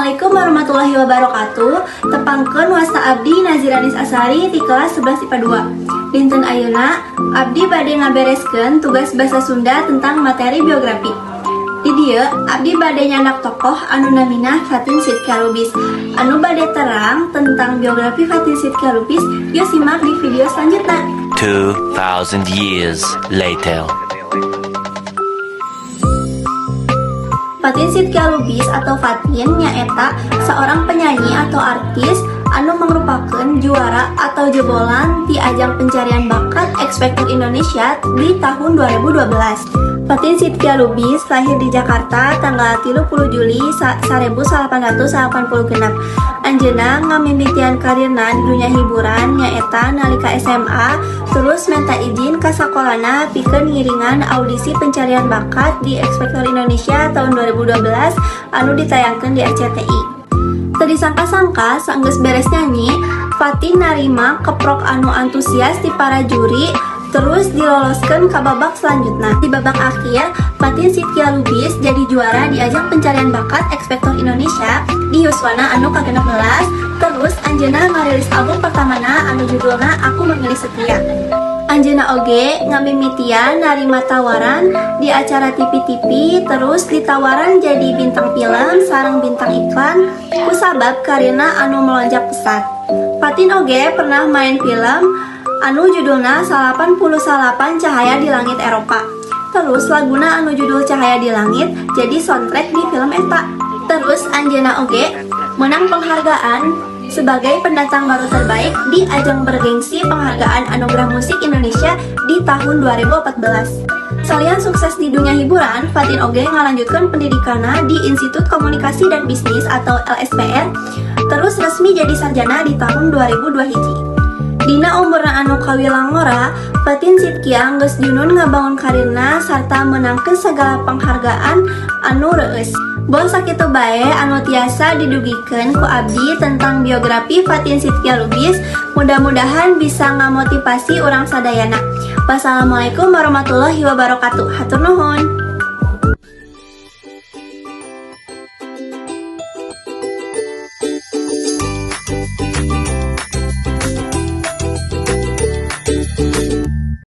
Assalamualaikum warahmatullahi wabarakatuh. Tepangkeun wasta abdi Naziranis Asari di kelas 11 IPA 2. Dinten ayeuna abdi bade ngabereskeun tugas basa Sunda tentang materi biografi. Di dieu abdi bade nyandak tokoh anu namina Fatin Sidqia Lubis. Anu bade terang tentang biografi Fatin Sidqia Lubis, yuk simak di video selanjutnya. 2000 years later. Fatin Sidqia Lubis atau Fatin nyaeta seorang penyanyi atau artis anu merupakan juara atau jebolan di ajang pencarian bakat X Factor Indonesia di tahun 2012. Fatin Sidqia Lubis lahir di Jakarta tanggal 30 Juli 1886. Anjeunna ngamimitian karirna di dunia hiburan nyaeta nalika SMA, terus minta izin ka sakolana pikeun ngiringan audisi pencarian bakat di X Factor Indonesia tahun 2012 anu ditayangkeun di RCTI. Teu disangka-sangka saenggeus beres nyanyi, Fatin narima keprok anu antusias di para juri, terus diloloskeun ke babak selanjutnya. Di babak akhir, Fatin Sidqia Lubis jadi juara di ajang pencarian bakat X Factor Indonesia di yuswana anu ka-16. Terus anjeunna ngarilis album pertamana anu judulna Aku Memilih Setia. Anjeunna oge ngamimitian narima tawaran di acara TV-TV, terus ditawaran jadi bintang film sareng bintang iklan kusabab karirna anu melonjak pesat. Fatin oge pernah main film anu judulna 88 Cahaya di Langit Eropa. Terus laguna anu judul Cahaya di Langit jadi soundtrack di film eta. Terus anjeunna oge menang penghargaan sebagai pendatang baru terbaik di ajang bergengsi penghargaan Anugerah Musik Indonesia di tahun 2014. Salian sukses di dunia hiburan, Fatin oge ngalanjutkeun pendidikanna di Institut Komunikasi dan Bisnis atau LSPR, terus resmi jadi sarjana di tahun 2002 hiji. Dina umurna anu kawilang ngora, Fatin Sidqia geus junun ngabangun karirna sarta menangkeun sagala penghargaan anu reueus. Bon sakitu bae anu tiasa didugikeun ku abdi tentang biografi Fatin Sidqia Lubis. Mudah-mudahan bisa ngamotivasi urang sadayana. Wassalamualaikum warahmatullahi wabarakatuh. Hatur nuhun.